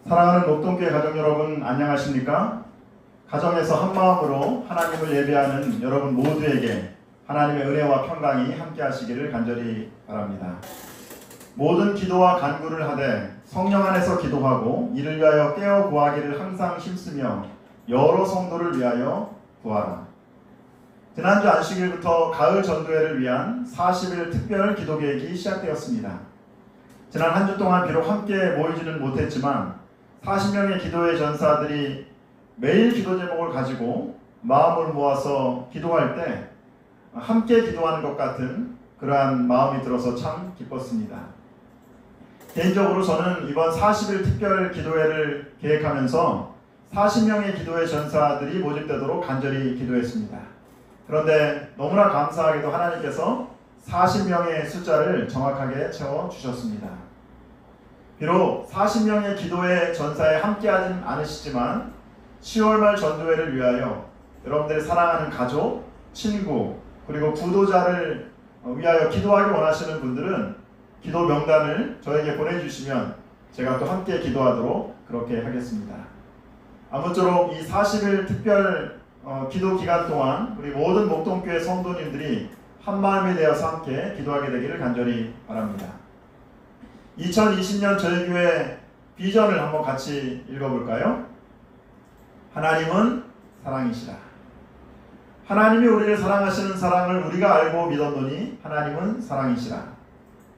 사랑하는 목동교회 가족 여러분, 안녕하십니까? 가정에서 한마음으로 하나님을 예배하는 여러분 모두에게 하나님의 은혜와 평강이 함께 하시기를 간절히 바랍니다. 모든 기도와 간구를 하되 성령 안에서 기도하고 이를 위하여 깨어 구하기를 항상 힘쓰며 여러 성도를 위하여 구하라. 지난주 안식일부터 가을 전도회를 위한 40일 특별 기도 계획이 시작되었습니다. 지난 한 주 동안 비록 함께 모이지는 못했지만 40명의 기도회 전사들이 매일 기도 제목을 가지고 마음을 모아서 기도할 때 함께 기도하는 것 같은 그러한 마음이 들어서 참 기뻤습니다. 개인적으로 저는 이번 40일 특별 기도회를 계획하면서 40명의 기도회 전사들이 모집되도록 간절히 기도했습니다. 그런데 너무나 감사하게도 하나님께서 40명의 숫자를 정확하게 채워주셨습니다. 비록 40명의 기도회 전사에 함께하진 않으시지만 10월 말 전도회를 위하여 여러분들이 사랑하는 가족, 친구, 그리고 구도자를 위하여 기도하기 원하시는 분들은 기도 명단을 저에게 보내주시면 제가 또 함께 기도하도록 그렇게 하겠습니다. 아무쪼록 이 40일 특별 기도 기간 동안 우리 모든 목동교회 성도님들이 한마음이 되어서 함께 기도하게 되기를 간절히 바랍니다. 2020년 저희 교회 비전을 한번 같이 읽어볼까요? 하나님은 사랑이시라. 하나님이 우리를 사랑하시는 사랑을 우리가 알고 믿었노니 하나님은 사랑이시라.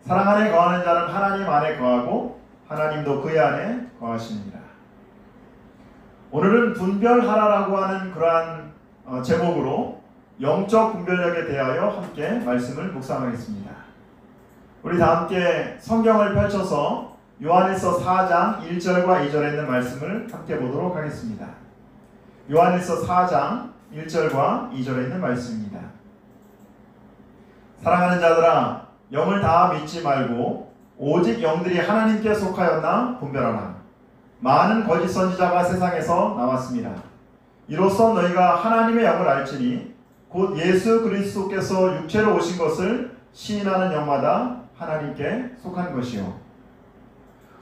사랑 안에 거하는 자는 하나님 안에 거하고 하나님도 그의 안에 거하시느니라. 오늘은 분별하라라고 하는 그러한 제목으로 영적 분별력에 대하여 함께 말씀을 묵상하겠습니다. 우리 다 함께 성경을 펼쳐서 요한일서 4장 1절과 2절에 있는 말씀을 함께 보도록 하겠습니다. 요한일서 4장 1절과 2절에 있는 말씀입니다. 사랑하는 자들아, 영을 다 믿지 말고 오직 영들이 하나님께 속하였나 분별하라. 많은 거짓 선지자가 세상에서 나왔습니다. 이로써 너희가 하나님의 영을 알지니 곧 예수 그리스도께서 육체로 오신 것을 시인하는 영마다 하나님께 속한 것이요.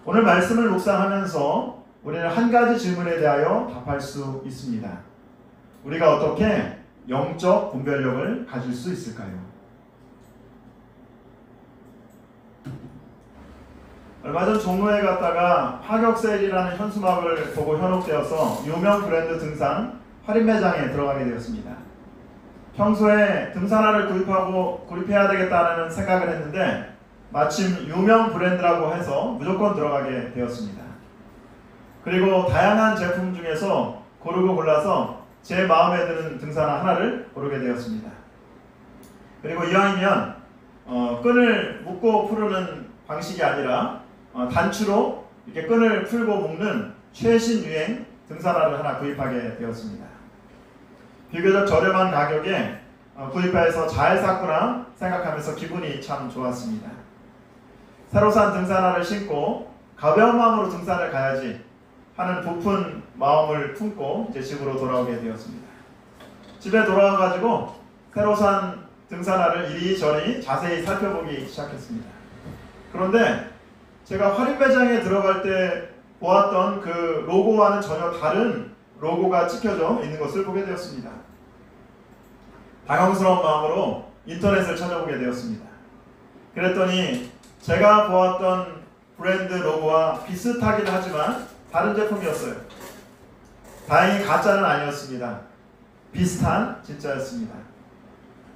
오늘 말씀을 묵상하면서 우리는 한 가지 질문에 대하여 답할 수 있습니다. 우리가 어떻게 영적 분별력을 가질 수 있을까요? 얼마 전 종로에 갔다가 파격 세일이라는 현수막을 보고 현혹되어서 유명 브랜드 등산 할인 매장에 들어가게 되었습니다. 평소에 등산화를 구입해야 되겠다는 생각을 했는데 마침 유명 브랜드라고 해서 무조건 들어가게 되었습니다. 그리고 다양한 제품 중에서 고르고 골라서 제 마음에 드는 등산화 하나를 고르게 되었습니다. 그리고 이왕이면 끈을 묶고 풀는 방식이 아니라 단추로 이렇게 끈을 풀고 묶는 최신 유행 등산화를 하나 구입하게 되었습니다. 비교적 저렴한 가격에 구입해서 잘 샀구나 생각하면서 기분이 참 좋았습니다. 새로 산 등산화를 신고 가벼운 마음으로 등산을 가야지 하는 부푼 마음을 품고 이제 집으로 돌아오게 되었습니다. 집에 돌아와가지고 새로 산 등산화를 이리저리 자세히 살펴보기 시작했습니다. 그런데 제가 할인 매장에 들어갈 때 보았던 그 로고와는 전혀 다른 로고가 찍혀져 있는 것을 보게 되었습니다. 당황스러운 마음으로 인터넷을 찾아보게 되었습니다. 그랬더니 제가 보았던 브랜드 로고와 비슷하긴 하지만 다른 제품이었어요. 다행히 가짜는 아니었습니다. 비슷한 진짜였습니다.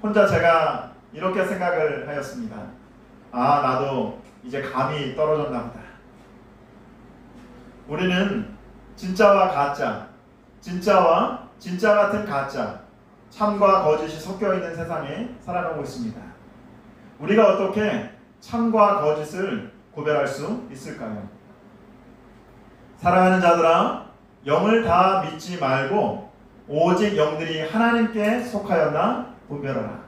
혼자 제가 이렇게 생각을 하였습니다. 아, 나도 이제 감이 떨어졌나 보다. 우리는 진짜와 가짜, 진짜와 진짜 같은 가짜, 참과 거짓이 섞여 있는 세상에 살아가고 있습니다. 우리가 어떻게 참과 거짓을 구별할 수 있을까요? 사랑하는 자들아, 영을 다 믿지 말고 오직 영들이 하나님께 속하였나 분별하라.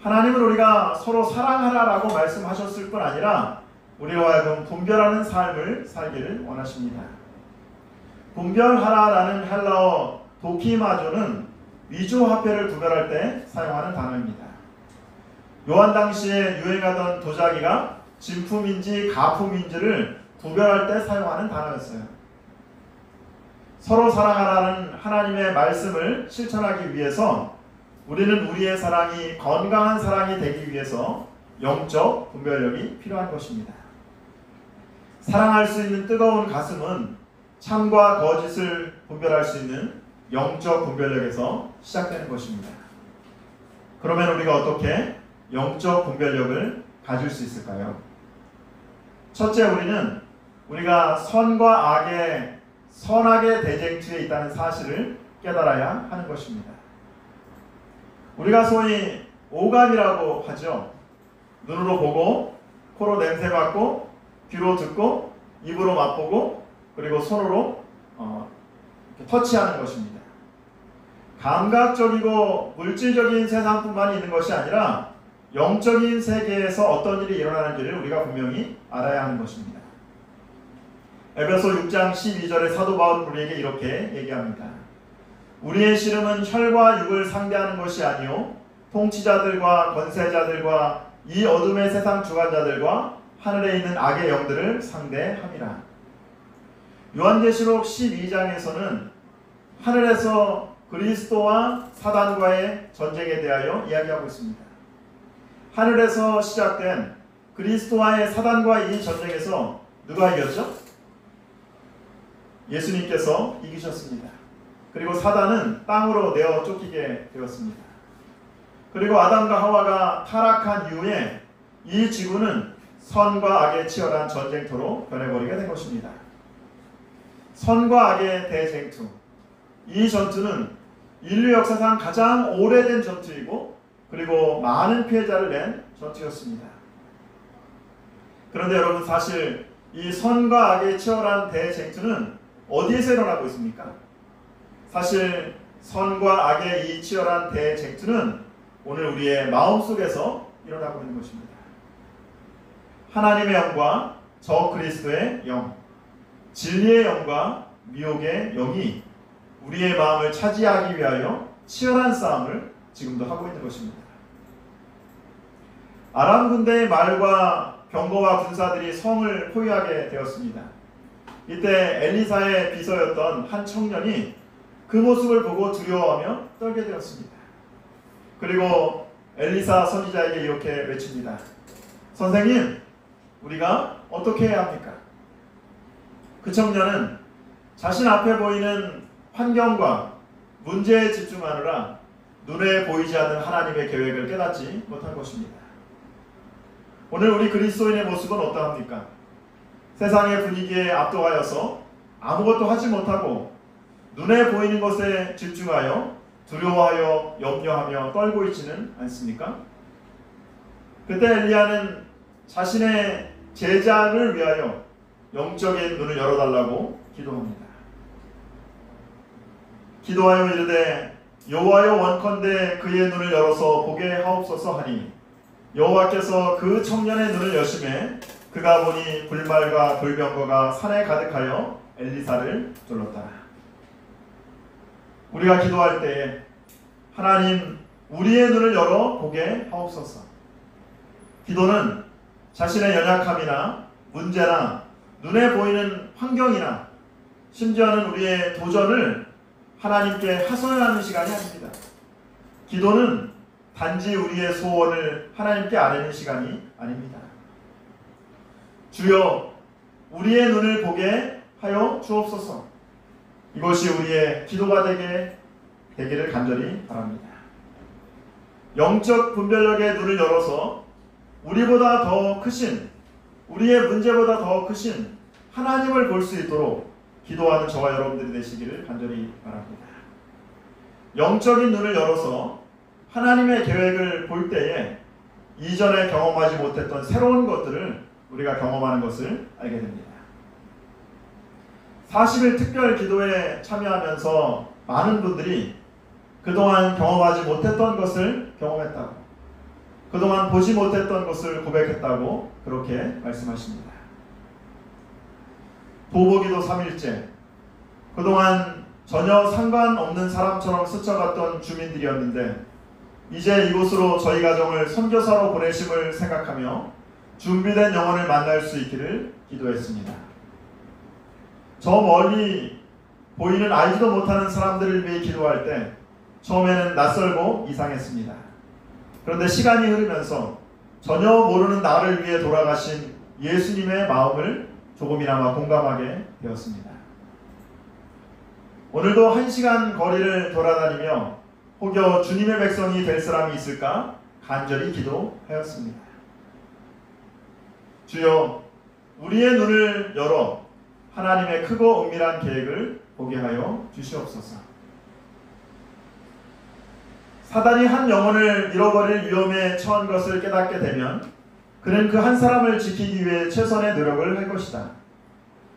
하나님은 우리가 서로 사랑하라라고 말씀하셨을 뿐 아니라 우리로 하여금 분별하는 삶을 살기를 원하십니다. 분별하라라는 헬라어 도키마조는 위조화폐를 구별할 때 사용하는 단어입니다. 요한 당시에 유행하던 도자기가 진품인지 가품인지를 구별할 때 사용하는 단어였어요. 서로 사랑하라는 하나님의 말씀을 실천하기 위해서 우리는 우리의 사랑이 건강한 사랑이 되기 위해서 영적 분별력이 필요한 것입니다. 사랑할 수 있는 뜨거운 가슴은 참과 거짓을 분별할 수 있는 영적 분별력에서 시작되는 것입니다. 그러면 우리가 어떻게 영적 분별력을 가질 수 있을까요? 첫째, 우리가 선과 악의 선악의 대쟁투에 있다는 사실을 깨달아야 하는 것입니다. 우리가 소위 오감이라고 하죠. 눈으로 보고, 코로 냄새 맡고, 귀로 듣고, 입으로 맛보고, 그리고 손으로 터치하는 것입니다. 감각적이고 물질적인 세상뿐만 있는 것이 아니라 영적인 세계에서 어떤 일이 일어나는지를 우리가 분명히 알아야 하는 것입니다. 에베소 6장 12절에 사도 바울은 우리에게 이렇게 얘기합니다. 우리의 씨름은 혈과 육을 상대하는 것이 아니요 통치자들과 권세자들과 이 어둠의 세상 주관자들과 하늘에 있는 악의 영들을 상대함이라. 요한계시록 12장에서는 하늘에서 그리스도와 사단과의 전쟁에 대하여 이야기하고 있습니다. 하늘에서 시작된 그리스도와의 사단과의 이 전쟁에서 누가 이겼죠? 예수님께서 이기셨습니다. 그리고 사단은 땅으로 내어 쫓기게 되었습니다. 그리고 아담과 하와가 타락한 이후에 이 지구는 선과 악의 치열한 전쟁터로 변해버리게 된 것입니다. 선과 악의 대쟁투. 이 전투는 인류 역사상 가장 오래된 전투이고 그리고 많은 피해자를 낸 전투였습니다. 그런데 여러분, 사실 이 선과 악의 치열한 대쟁투는 어디에서 일어나고 있습니까? 사실 선과 악의 이 치열한 대쟁투는 오늘 우리의 마음속에서 일어나고 있는 것입니다. 하나님의 영과 저 그리스도의 영, 진리의 영과 미혹의 영이 우리의 마음을 차지하기 위하여 치열한 싸움을 지금도 하고 있는 것입니다. 아람 군대의 말과 병거와 군사들이 성을 포위하게 되었습니다. 이때 엘리사의 비서였던 한 청년이 그 모습을 보고 두려워하며 떨게 되었습니다. 그리고 엘리사 선지자에게 이렇게 외칩니다. 선생님, 우리가 어떻게 해야 합니까? 그 청년은 자신 앞에 보이는 환경과 문제에 집중하느라 눈에 보이지 않는 하나님의 계획을 깨닫지 못한 것입니다. 오늘 우리 그리스도인의 모습은 어떠합니까? 세상의 분위기에 압도하여서 아무것도 하지 못하고 눈에 보이는 것에 집중하여 두려워하여 염려하며 떨고 있지는 않습니까? 그때 엘리야는 자신의 제자를 위하여 영적인 눈을 열어달라고 기도합니다. 기도하여 이르되 여호와여 원컨대 그의 눈을 열어서 보게 하옵소서 하니 여호와께서 그 청년의 눈을 여심해 그가 보니 불말과 불병거가 산에 가득하여 엘리사를 둘렀더라. 우리가 기도할 때에 하나님 우리의 눈을 열어 보게 하옵소서. 기도는 자신의 연약함이나 문제나 눈에 보이는 환경이나 심지어는 우리의 도전을 하나님께 하소연하는 시간이 아닙니다. 기도는 단지 우리의 소원을 하나님께 아뢰는 시간이 아닙니다. 주여 우리의 눈을 보게 하여 주옵소서. 이것이 우리의 기도가 되기를 간절히 바랍니다. 영적 분별력의 눈을 열어서 우리보다 더 크신, 우리의 문제보다 더 크신 하나님을 볼 수 있도록 기도하는 저와 여러분들이 되시기를 간절히 바랍니다. 영적인 눈을 열어서 하나님의 계획을 볼 때에 이전에 경험하지 못했던 새로운 것들을 우리가 경험하는 것을 알게 됩니다. 40일 특별 기도에 참여하면서 많은 분들이 그동안 경험하지 못했던 것을 경험했다고, 그동안 보지 못했던 것을 고백했다고 그렇게 말씀하십니다. 도보기도 3일째, 그동안 전혀 상관없는 사람처럼 스쳐갔던 주민들이었는데 이제 이곳으로 저희 가정을 선교사로 보내심을 생각하며 준비된 영혼을 만날 수 있기를 기도했습니다. 저 멀리 보이는 알지도 못하는 사람들을 위해 기도할 때 처음에는 낯설고 이상했습니다. 그런데 시간이 흐르면서 전혀 모르는 나를 위해 돌아가신 예수님의 마음을 조금이나마 공감하게 되었습니다. 오늘도 1시간 거리를 돌아다니며 혹여 주님의 백성이 될 사람이 있을까 간절히 기도하였습니다. 주여, 우리의 눈을 열어 하나님의 크고 은밀한 계획을 보게 하여 주시옵소서. 사단이 한 영혼을 잃어버릴 위험에 처한 것을 깨닫게 되면 그는 그 한 사람을 지키기 위해 최선의 노력을 할 것이다.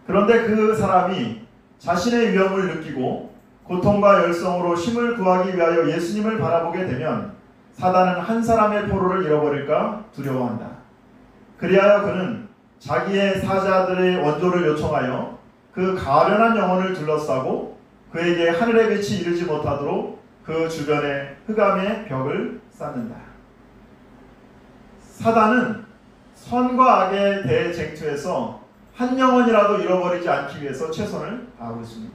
그런데 그 사람이 자신의 위험을 느끼고 고통과 열성으로 힘을 구하기 위하여 예수님을 바라보게 되면 사단은 한 사람의 포로를 잃어버릴까 두려워한다. 그리하여 그는 자기의 사자들의 원조를 요청하여 그 가련한 영혼을 둘러싸고 그에게 하늘의 빛이 이르지 못하도록 그 주변에 흑암의 벽을 쌓는다. 사단은 선과 악의 대쟁투에서 한 영혼이라도 잃어버리지 않기 위해서 최선을 다하고 있습니다.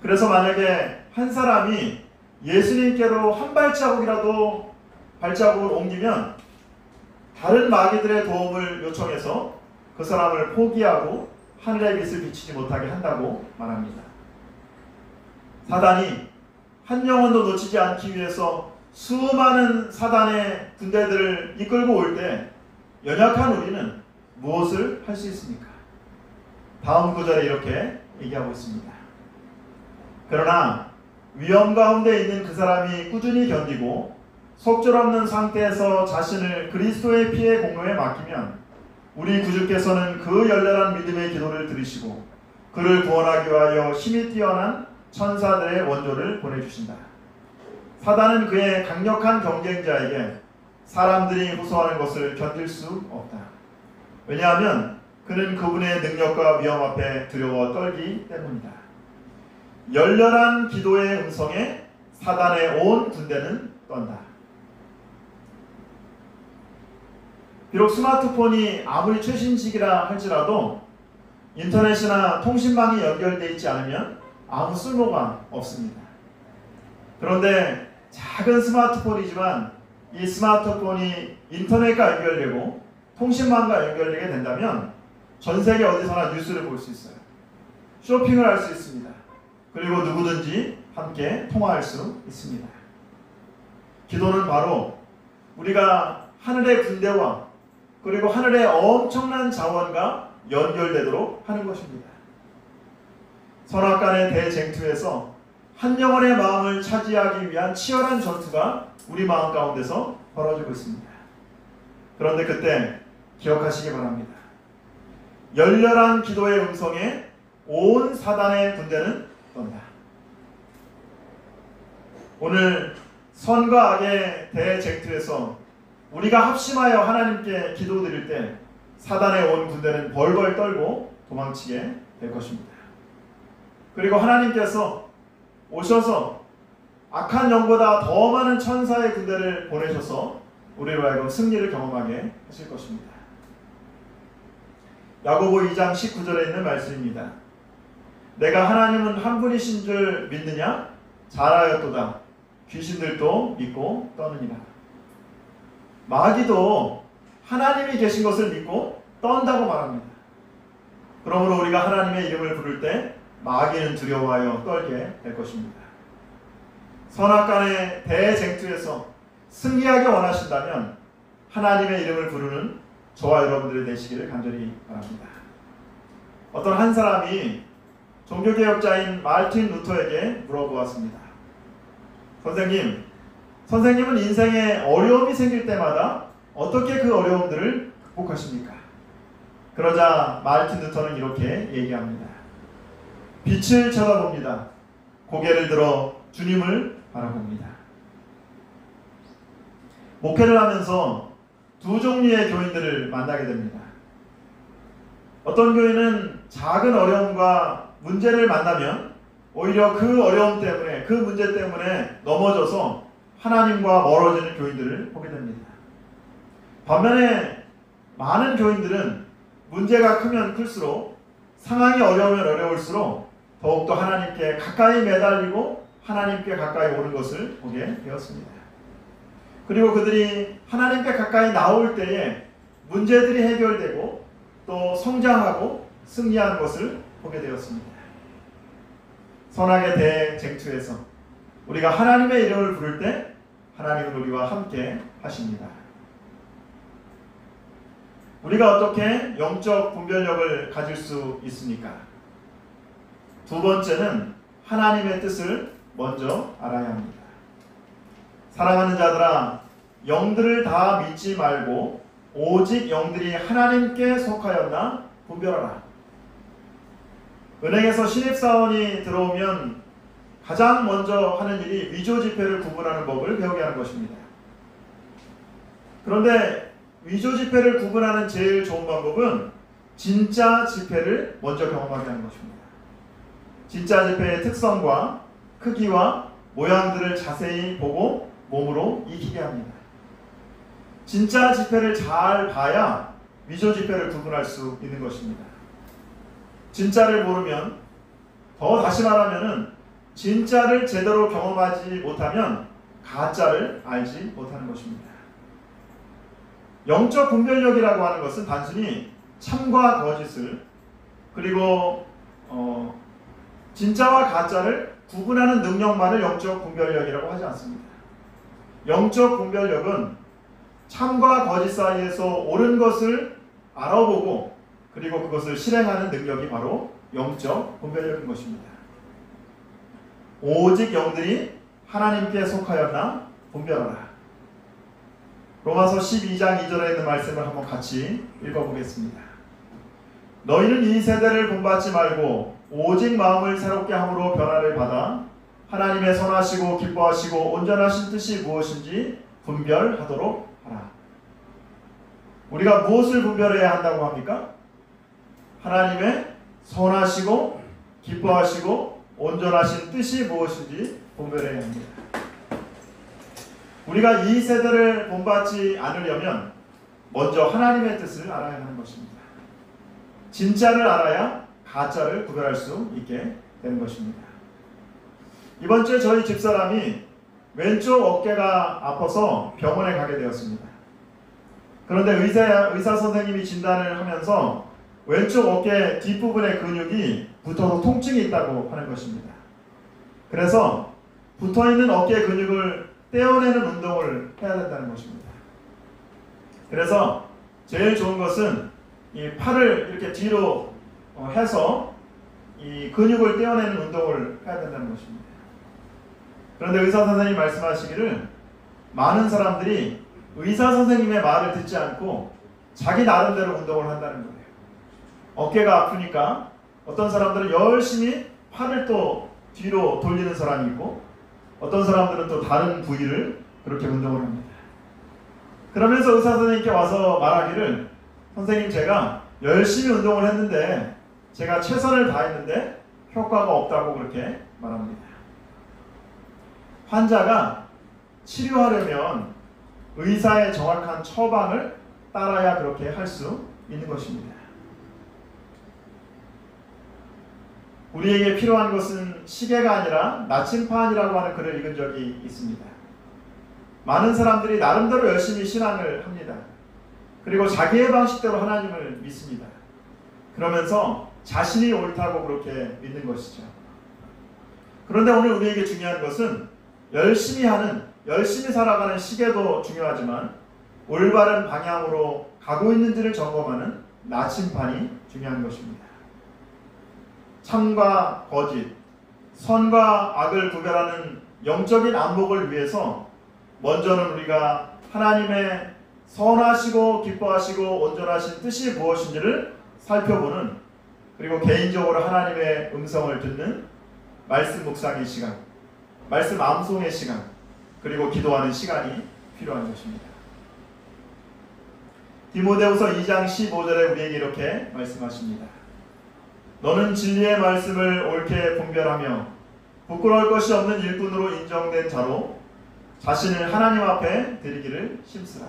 그래서 만약에 한 사람이 예수님께로 한 발자국이라도 발자국을 옮기면 다른 마귀들의 도움을 요청해서 그 사람을 포기하고 하늘의 빛을 비치지 못하게 한다고 말합니다. 사단이 한 영혼도 놓치지 않기 위해서 수많은 사단의 군대들을 이끌고 올 때 연약한 우리는 무엇을 할 수 있습니까? 다음 구절에 이렇게 얘기하고 있습니다. 그러나 위험 가운데 있는 그 사람이 꾸준히 견디고 속절없는 상태에서 자신을 그리스도의 피의 공로에 맡기면 우리 구주께서는 그 열렬한 믿음의 기도를 들으시고 그를 구원하기 위하여 힘이 뛰어난 천사들의 원조를 보내주신다. 사단은 그의 강력한 경쟁자에게 사람들이 호소하는 것을 견딜 수 없다. 왜냐하면 그는 그분의 능력과 위험 앞에 두려워 떨기 때문이다. 열렬한 기도의 음성에 사단의 온 군대는 떤다. 비록 스마트폰이 아무리 최신식이라 할지라도 인터넷이나 통신망이 연결되어 있지 않으면 아무 쓸모가 없습니다. 그런데 작은 스마트폰이지만 이 스마트폰이 인터넷과 연결되고 통신망과 연결되게 된다면 전 세계 어디서나 뉴스를 볼 수 있어요. 쇼핑을 할 수 있습니다. 그리고 누구든지 함께 통화할 수 있습니다. 기도는 바로 우리가 하늘의 군대와 그리고 하늘의 엄청난 자원과 연결되도록 하는 것입니다. 선악간의 대쟁투에서 한 영혼의 마음을 차지하기 위한 치열한 전투가 우리 마음 가운데서 벌어지고 있습니다. 그런데 그때 기억하시기 바랍니다. 열렬한 기도의 음성에 온 사단의 군대는 떤다. 오늘 선과 악의 대쟁투에서 우리가 합심하여 하나님께 기도드릴 때 사단의 온 군대는 벌벌 떨고 도망치게 될 것입니다. 그리고 하나님께서 오셔서 악한 영보다 더 많은 천사의 군대를 보내셔서 우리로 하여금 승리를 경험하게 하실 것입니다. 야고보 2장 19절에 있는 말씀입니다. 내가 하나님은 한 분이신 줄 믿느냐? 잘하였도다. 귀신들도 믿고 떠느니라. 마귀도 하나님이 계신 것을 믿고 떤다고 말합니다. 그러므로 우리가 하나님의 이름을 부를 때 마귀는 두려워하여 떨게 될 것입니다. 선악간의 대쟁투에서 승리하기 원하신다면 하나님의 이름을 부르는 저와 여러분들이 되시기를 간절히 바랍니다. 어떤 한 사람이 종교개혁자인 마르틴 루터에게 물어보았습니다. 선생님은 인생에 어려움이 생길 때마다 어떻게 그 어려움들을 극복하십니까? 그러자 마르틴 루터는 이렇게 얘기합니다. 빛을 쳐다봅니다. 고개를 들어 주님을 바라봅니다. 목회를 하면서 두 종류의 교인들을 만나게 됩니다. 어떤 교인은 작은 어려움과 문제를 만나면 오히려 그 어려움 때문에 그 문제 때문에 넘어져서 하나님과 멀어지는 교인들을 보게 됩니다. 반면에 많은 교인들은 문제가 크면 클수록 상황이 어려우면 어려울수록 더욱더 하나님께 가까이 매달리고 하나님께 가까이 오는 것을 보게 되었습니다. 그리고 그들이 하나님께 가까이 나올 때에 문제들이 해결되고 또 성장하고 승리하는 것을 보게 되었습니다. 선악의 대쟁투에서 우리가 하나님의 이름을 부를 때 하나님은 우리와 함께 하십니다. 우리가 어떻게 영적 분별력을 가질 수 있습니까? 두 번째는 하나님의 뜻을 먼저 알아야 합니다. 사랑하는 자들아, 영들을 다 믿지 말고 오직 영들이 하나님께 속하였나 분별하라. 은행에서 신입사원이 들어오면 가장 먼저 하는 일이 위조지폐를 구분하는 법을 배우게 하는 것입니다. 그런데 위조지폐를 구분하는 제일 좋은 방법은 진짜 지폐를 먼저 경험하게 하는 것입니다. 진짜 지폐의 특성과 크기와 모양들을 자세히 보고 몸으로 익히게 합니다. 진짜 지폐를 잘 봐야 위조 지폐를 구분할 수 있는 것입니다. 진짜를 모르면, 더 다시 말하면은 진짜를 제대로 경험하지 못하면 가짜를 알지 못하는 것입니다. 영적 분별력이라고 하는 것은 단순히 참과 거짓을, 그리고 진짜와 가짜를 구분하는 능력만을 영적 분별력이라고 하지 않습니다. 영적 분별력은 참과 거짓 사이에서 옳은 것을 알아보고 그리고 그것을 실행하는 능력이 바로 영적 분별력인 것입니다. 오직 영들이 하나님께 속하였나 분별하라. 로마서 12장 2절에 있는 말씀을 한번 같이 읽어보겠습니다. 너희는 이 세대를 본받지 말고 오직 마음을 새롭게 함으로 변화를 받아 하나님의 선하시고 기뻐하시고 온전하신 뜻이 무엇인지 분별하도록 하라. 우리가 무엇을 분별해야 한다고 합니까? 하나님의 선하시고 기뻐하시고 온전하신 뜻이 무엇인지 분별해야 합니다. 우리가 이 세대를 본받지 않으려면 먼저 하나님의 뜻을 알아야 하는 것입니다. 진짜를 알아야 가짜를 구별할 수 있게 되는 것입니다. 이번 주에 저희 집사람이 왼쪽 어깨가 아파서 병원에 가게 되었습니다. 그런데 의사 선생님이 진단을 하면서 왼쪽 어깨 뒷부분의 근육이 붙어서 통증이 있다고 하는 것입니다. 그래서 붙어있는 어깨 근육을 떼어내는 운동을 해야 된다는 것입니다. 그래서 제일 좋은 것은 이 팔을 이렇게 뒤로 해서 이 근육을 떼어내는 운동을 해야 된다는 것입니다. 그런데 의사 선생님이 말씀하시기를 많은 사람들이 의사 선생님의 말을 듣지 않고 자기 나름대로 운동을 한다는 거예요. 어깨가 아프니까 어떤 사람들은 열심히 팔을 또 뒤로 돌리는 사람이 있고 어떤 사람들은 또 다른 부위를 그렇게 운동을 합니다. 그러면서 의사 선생님께 와서 말하기를 선생님 제가 열심히 운동을 했는데 제가 최선을 다했는데 효과가 없다고 그렇게 말합니다. 환자가 치료하려면 의사의 정확한 처방을 따라야 그렇게 할 수 있는 것입니다. 우리에게 필요한 것은 시계가 아니라 나침판이라고 하는 글을 읽은 적이 있습니다. 많은 사람들이 나름대로 열심히 신앙을 합니다. 그리고 자기의 방식대로 하나님을 믿습니다. 그러면서 자신이 옳다고 그렇게 믿는 것이죠. 그런데 오늘 우리에게 중요한 것은 열심히 살아가는 시계도 중요하지만 올바른 방향으로 가고 있는지를 점검하는 나침판이 중요한 것입니다. 참과 거짓, 선과 악을 구별하는 영적인 안목을 위해서 먼저는 우리가 하나님의 선하시고 기뻐하시고 온전하신 뜻이 무엇인지를 살펴보는, 그리고 개인적으로 하나님의 음성을 듣는 말씀 묵상의 시간, 말씀 암송의 시간, 그리고 기도하는 시간이 필요한 것입니다. 디모데후서 2장 15절에 우리에게 이렇게 말씀하십니다. 너는 진리의 말씀을 옳게 분별하며 부끄러울 것이 없는 일꾼으로 인정된 자로 자신을 하나님 앞에 드리기를 힘쓰라.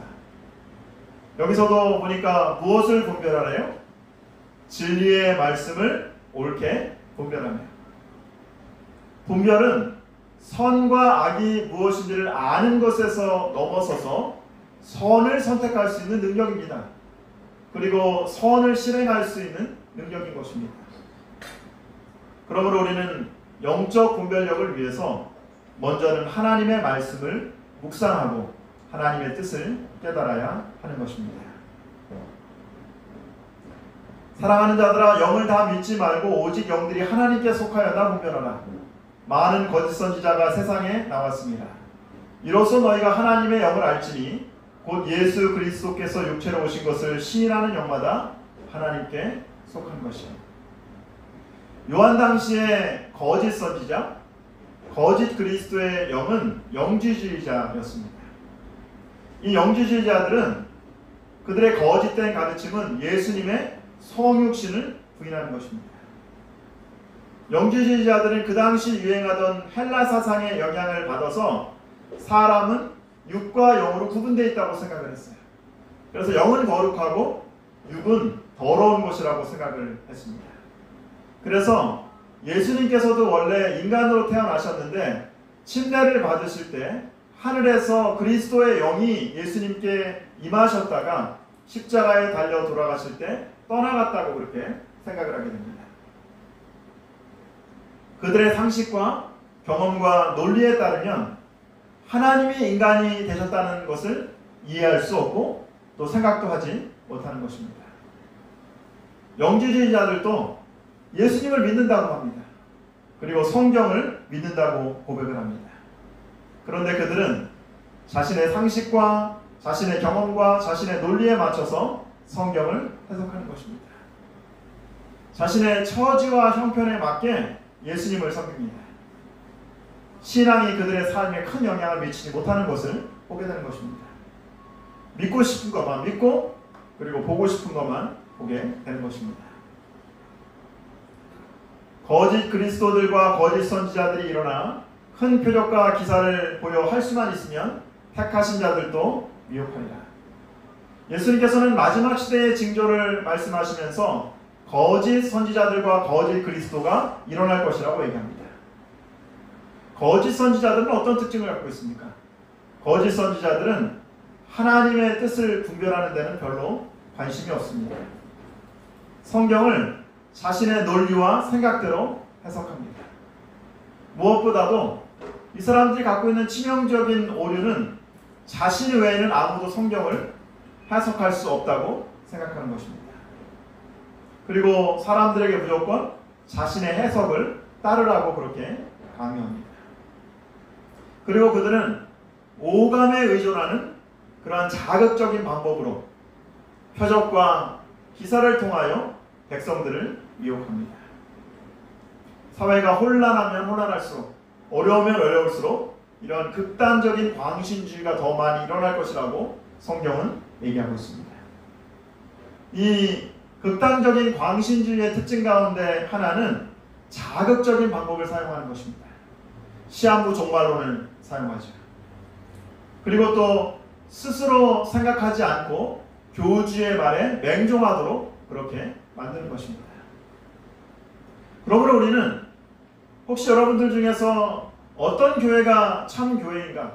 여기서도 보니까 무엇을 분별하래요? 진리의 말씀을 옳게 분별하며. 분별은 선과 악이 무엇인지를 아는 것에서 넘어서서 선을 선택할 수 있는 능력입니다. 그리고 선을 실행할 수 있는 능력인 것입니다. 그러므로 우리는 영적 분별력을 위해서 먼저는 하나님의 말씀을 묵상하고 하나님의 뜻을 깨달아야 하는 것입니다. 사랑하는 자들아, 영을 다 믿지 말고 오직 영들이 하나님께 속하여다 분별하라. 많은 거짓 선지자가 세상에 나왔습니다. 이로써 너희가 하나님의 영을 알지니 곧 예수 그리스도께서 육체로 오신 것을 시인하는 영마다 하나님께 속한 것이요. 요한 당시에 거짓 선지자, 거짓 그리스도의 영은 영지주의자였습니다. 이 영지주의자들은 그들의 거짓된 가르침은 예수님의 성육신을 부인하는 것입니다. 영지주의자들은 그 당시 유행하던 헬라 사상의 영향을 받아서 사람은 육과 영으로 구분되어 있다고 생각을 했어요. 그래서 영은 거룩하고 육은 더러운 것이라고 생각을 했습니다. 그래서 예수님께서도 원래 인간으로 태어나셨는데 침례를 받으실 때 하늘에서 그리스도의 영이 예수님께 임하셨다가 십자가에 달려 돌아가실 때 떠나갔다고 그렇게 생각을 하게 됩니다. 그들의 상식과 경험과 논리에 따르면 하나님이 인간이 되셨다는 것을 이해할 수 없고 또 생각도 하지 못하는 것입니다. 영지주의자들도 예수님을 믿는다고 합니다. 그리고 성경을 믿는다고 고백을 합니다. 그런데 그들은 자신의 상식과 자신의 경험과 자신의 논리에 맞춰서 성경을 해석하는 것입니다. 자신의 처지와 형편에 맞게 예수님을 섬깁니다. 신앙이 그들의 삶에 큰 영향을 미치지 못하는 것을 보게 되는 것입니다. 믿고 싶은 것만 믿고 그리고 보고 싶은 것만 보게 되는 것입니다. 거짓 그리스도들과 거짓 선지자들이 일어나 큰 표적과 기사를 보여 할 수만 있으면 택하신 자들도 미혹하리라. 예수님께서는 마지막 시대의 징조를 말씀하시면서 거짓 선지자들과 거짓 그리스도가 일어날 것이라고 얘기합니다. 거짓 선지자들은 어떤 특징을 갖고 있습니까? 거짓 선지자들은 하나님의 뜻을 분별하는 데는 별로 관심이 없습니다. 성경을 자신의 논리와 생각대로 해석합니다. 무엇보다도 이 사람들이 갖고 있는 치명적인 오류는 자신 외에는 아무도 성경을 해석할 수 없다고 생각하는 것입니다. 그리고 사람들에게 무조건 자신의 해석을 따르라고 그렇게 강요합니다. 그리고 그들은 오감에 의존하는 그러한 자극적인 방법으로 표적과 기사를 통하여 백성들을 미혹합니다. 사회가 혼란하면 혼란할수록 어려우면 어려울수록 이런 극단적인 광신주의가 더 많이 일어날 것이라고 성경은 얘기하고 있습니다. 이 극단적인 광신주의의 특징 가운데 하나는 자극적인 방법을 사용하는 것입니다. 시한부 종말론을 사용하죠. 그리고 또 스스로 생각하지 않고 교주의 말에 맹종하도록 그렇게 만드는 것입니다. 그러므로 우리는 혹시 여러분들 중에서 어떤 교회가 참 교회인가,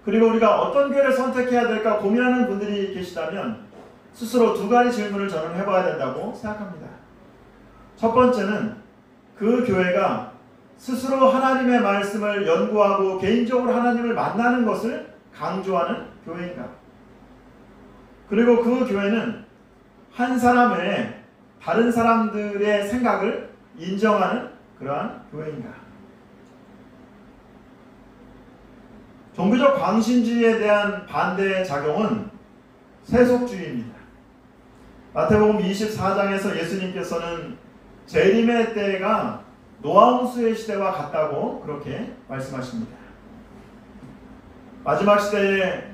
그리고 우리가 어떤 교회를 선택해야 될까 고민하는 분들이 계시다면 스스로 두 가지 질문을 저는 해봐야 된다고 생각합니다. 첫 번째는 그 교회가 스스로 하나님의 말씀을 연구하고 개인적으로 하나님을 만나는 것을 강조하는 교회인가? 그리고 그 교회는 한 사람 외에 다른 사람들의 생각을 인정하는 그러한 교회인가? 종교적 광신주의에 대한 반대 작용은 세속주의입니다. 마태복음 24장에서 예수님께서는 재림의 때가 노아홍수의 시대와 같다고 그렇게 말씀하십니다. 마지막 시대의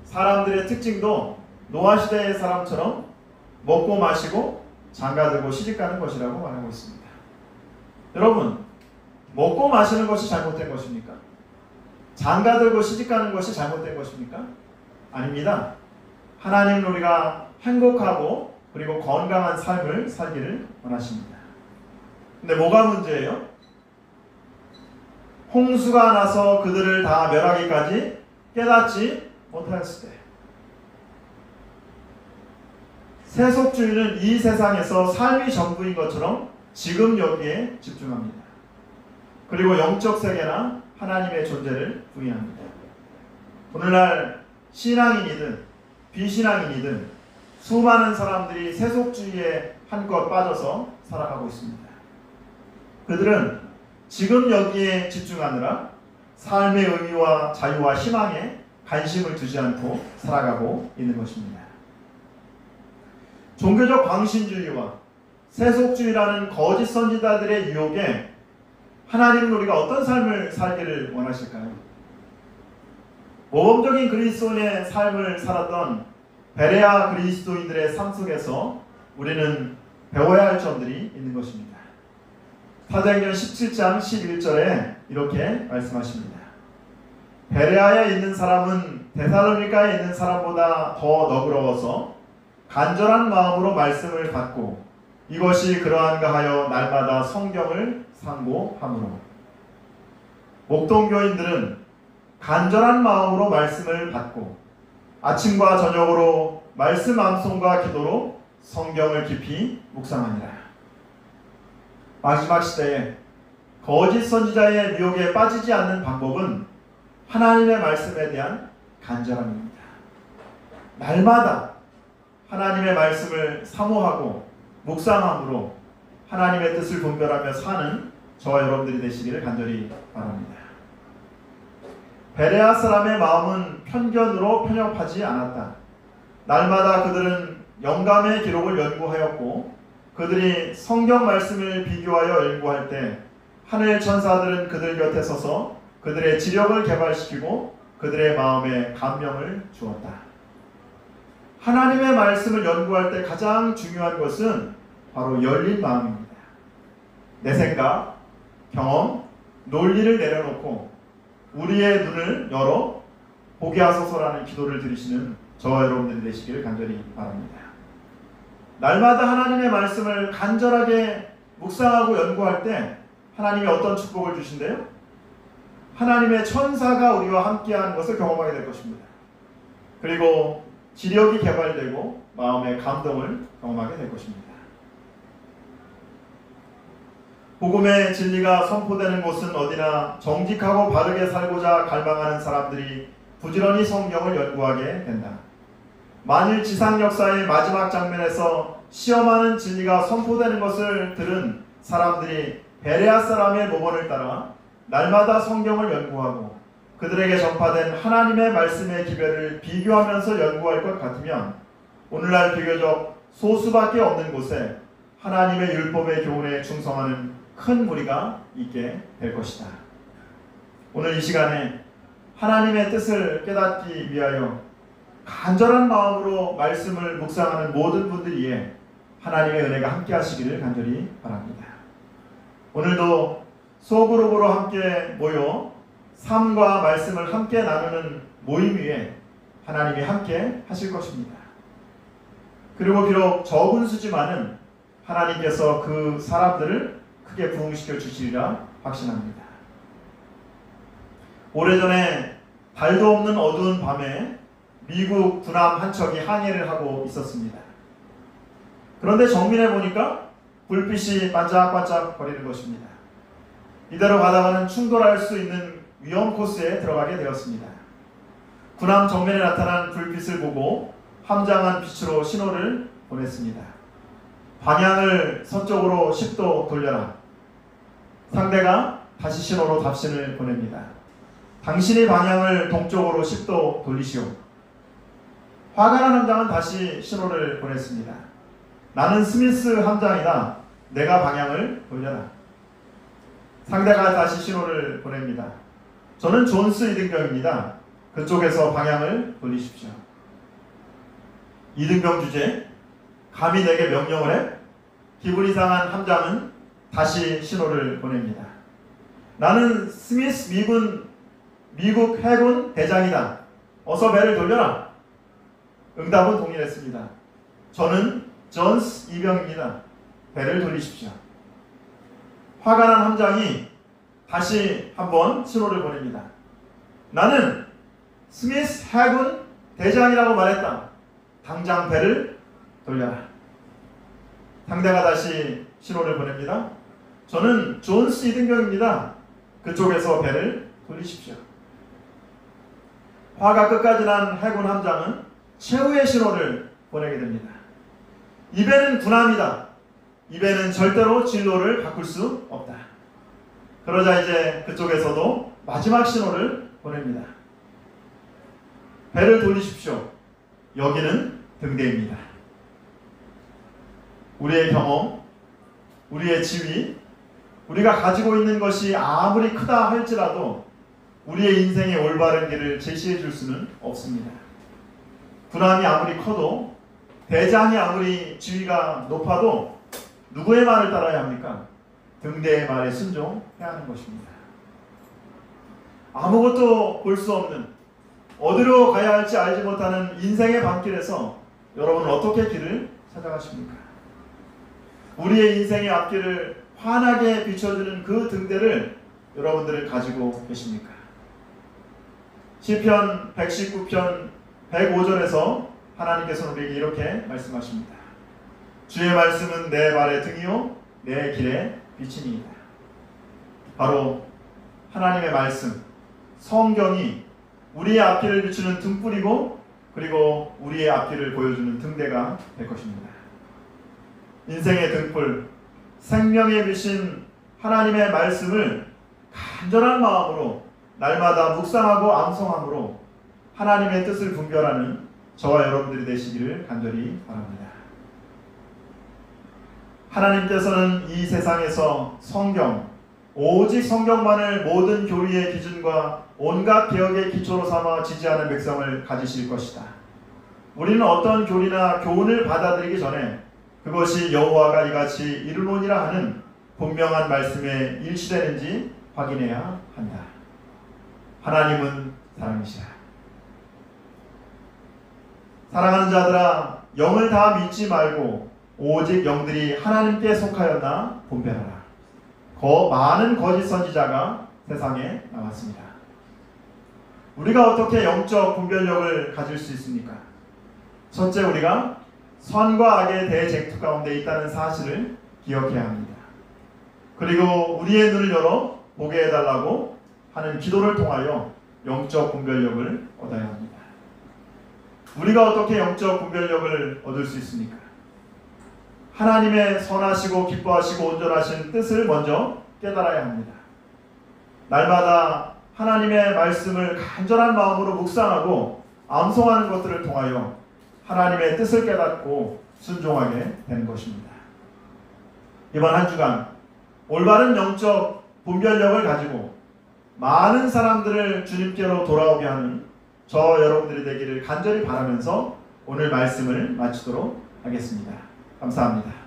사람들의 특징도 노아 시대의 사람처럼 먹고 마시고 장가들고 시집가는 것이라고 말하고 있습니다. 여러분, 먹고 마시는 것이 잘못된 것입니까? 장가들고 시집가는 것이 잘못된 것입니까? 아닙니다. 하나님은 우리가 행복하고 그리고 건강한 삶을 살기를 원하십니다. 근데 뭐가 문제예요? 홍수가 나서 그들을 다 멸하기까지 깨닫지 못하였을 때, 세속주의는 이 세상에서 삶이 전부인 것처럼 지금 여기에 집중합니다. 그리고 영적 세계나 하나님의 존재를 부인합니다. 오늘날 신앙인이든 비신앙인이든 수많은 사람들이 세속주의에 한껏 빠져서 살아가고 있습니다. 그들은 지금 여기에 집중하느라 삶의 의미와 자유와 희망에 관심을 두지 않고 살아가고 있는 것입니다. 종교적 광신주의와 세속주의라는 거짓 선지자들의 유혹에 하나님은 우리가 어떤 삶을 살기를 원하실까요? 모범적인 그리스도인의 삶을 살았던 베레아 그리스도인들의 삶 속에서 우리는 배워야 할 점들이 있는 것입니다. 사도행전 17장 11절에 이렇게 말씀하십니다. 베레아에 있는 사람은 데살로니가에 있는 사람보다 더 너그러워서 간절한 마음으로 말씀을 받고 이것이 그러한가 하여 날마다 성경을 상고하므로. 목동교인들은 간절한 마음으로 말씀을 받고 아침과 저녁으로 말씀 암송과 기도로 성경을 깊이 묵상하니라. 마지막 시대에 거짓 선지자의 유혹에 빠지지 않는 방법은 하나님의 말씀에 대한 간절함입니다. 날마다 하나님의 말씀을 사모하고 묵상함으로 하나님의 뜻을 분별하며 사는 저와 여러분들이 되시기를 간절히 바랍니다. 베레아 사람의 마음은 편견으로 편협하지 않았다. 날마다 그들은 영감의 기록을 연구하였고 그들이 성경 말씀을 비교하여 연구할 때 하늘 천사들은 그들 곁에 서서 그들의 지력을 개발시키고 그들의 마음에 감명을 주었다. 하나님의 말씀을 연구할 때 가장 중요한 것은 바로 열린 마음입니다. 내 생각, 경험, 논리를 내려놓고 우리의 눈을 열어 보게 하소서라는 기도를 드리시는 저와 여러분들이 되시기를 간절히 바랍니다. 날마다 하나님의 말씀을 간절하게 묵상하고 연구할 때 하나님이 어떤 축복을 주신대요? 하나님의 천사가 우리와 함께하는 것을 경험하게 될 것입니다. 그리고 지력이 개발되고 마음의 감동을 경험하게 될 것입니다. 복음의 진리가 선포되는 곳은 어디나 정직하고 바르게 살고자 갈망하는 사람들이 부지런히 성경을 연구하게 된다. 만일 지상 역사의 마지막 장면에서 시험하는 진리가 선포되는 것을 들은 사람들이 베레아 사람의 모범을 따라 날마다 성경을 연구하고 그들에게 전파된 하나님의 말씀의 기별을 비교하면서 연구할 것 같으면 오늘날 비교적 소수밖에 없는 곳에 하나님의 율법의 교훈에 충성하는 큰 무리가 있게 될 것이다. 오늘 이 시간에 하나님의 뜻을 깨닫기 위하여 간절한 마음으로 말씀을 묵상하는 모든 분들이에 하나님의 은혜가 함께 하시기를 간절히 바랍니다. 오늘도 소그룹으로 함께 모여 삶과 말씀을 함께 나누는 모임 위에 하나님이 함께 하실 것입니다. 그리고 비록 적은 수지만은 하나님께서 그 사람들을 크게 부흥시켜 주시리라 확신합니다. 오래전에 달도 없는 어두운 밤에 미국 군함 한 척이 항해를 하고 있었습니다. 그런데 정밀해 보니까 불빛이 반짝반짝 거리는 것입니다. 이대로 가다가는 충돌할 수 있는 위험 코스에 들어가게 되었습니다. 군함 정면에 나타난 불빛을 보고 함장은 빛으로 신호를 보냈습니다. 방향을 서쪽으로 10도 돌려라. 상대가 다시 신호로 답신을 보냅니다. 당신이 방향을 동쪽으로 10도 돌리시오. 화가 난 함장은 다시 신호를 보냈습니다. 나는 스미스 함장이다. 내가 방향을 돌려라. 상대가 다시 신호를 보냅니다. 저는 존스 이등병입니다. 그쪽에서 방향을 돌리십시오. 이등병 주제, 감히 내게 명령을 해? 기분이 상한 함장은 다시 신호를 보냅니다. 나는 스미스 미국 해군 대장이다. 어서 배를 돌려라. 응답은 동일했습니다. 저는 존스 이병입니다. 배를 돌리십시오. 화가 난 함장이 다시 한번 신호를 보냅니다. 나는 스미스 해군 대장이라고 말했다. 당장 배를 돌려라. 상대가 다시 신호를 보냅니다. 저는 존스 이등병입니다. 그쪽에서 배를 돌리십시오. 화가 끝까지 난 해군 함장은 최후의 신호를 보내게 됩니다. 이 배는 군함이다. 이 배는 절대로 진로를 바꿀 수 없다. 그러자 이제 그쪽에서도 마지막 신호를 보냅니다. 배를 돌리십시오. 여기는 등대입니다. 우리의 경험, 우리의 지위, 우리가 가지고 있는 것이 아무리 크다 할지라도 우리의 인생의 올바른 길을 제시해 줄 수는 없습니다. 군함이 아무리 커도, 대장이 아무리 지위가 높아도 누구의 말을 따라야 합니까? 등대의 말에 순종해야 하는 것입니다. 아무것도 볼 수 없는, 어디로 가야 할지 알지 못하는 인생의 밤길에서 여러분은 어떻게 길을 찾아가십니까? 우리의 인생의 앞길을 환하게 비춰주는 그 등대를 여러분들은 가지고 계십니까? 시편 119편 105절에서 하나님께서는 우리에게 이렇게 말씀하십니다. 주의 말씀은 내 발의 등이요 내 길의 빛이니이다. 바로 하나님의 말씀, 성경이 우리의 앞길을 비추는 등불이고, 그리고 우리의 앞길을 보여주는 등대가 될 것입니다. 인생의 등불, 생명의 빛인 하나님의 말씀을 간절한 마음으로 날마다 묵상하고 암송함으로 하나님의 뜻을 분별하는 저와 여러분들이 되시기를 간절히 바랍니다. 하나님께서는 이 세상에서 성경, 오직 성경만을 모든 교리의 기준과 온갖 개혁의 기초로 삼아 지지하는 백성을 가지실 것이다. 우리는 어떤 교리나 교훈을 받아들이기 전에 그것이 여호와가 이같이 이르노니라 하는 분명한 말씀에 일치되는지 확인해야 한다. 하나님은 사랑이시라. 사랑하는 자들아, 영을 다 믿지 말고 오직 영들이 하나님께 속하였나 분별하라. 많은 거짓 선지자가 세상에 나왔습니다. 우리가 어떻게 영적 분별력을 가질 수 있습니까? 첫째, 우리가 선과 악의 대쟁투 가운데 있다는 사실을 기억해야 합니다. 그리고 우리의 눈을 열어 보게 해달라고 하는 기도를 통하여 영적 분별력을 얻어야 합니다. 우리가 어떻게 영적 분별력을 얻을 수 있습니까? 하나님의 선하시고 기뻐하시고 온전하신 뜻을 먼저 깨달아야 합니다. 날마다 하나님의 말씀을 간절한 마음으로 묵상하고 암송하는 것들을 통하여 하나님의 뜻을 깨닫고 순종하게 되는 것입니다. 이번 한 주간 올바른 영적 분별력을 가지고 많은 사람들을 주님께로 돌아오게 하는 저 여러분들이 되기를 간절히 바라면서 오늘 말씀을 마치도록 하겠습니다. 감사합니다.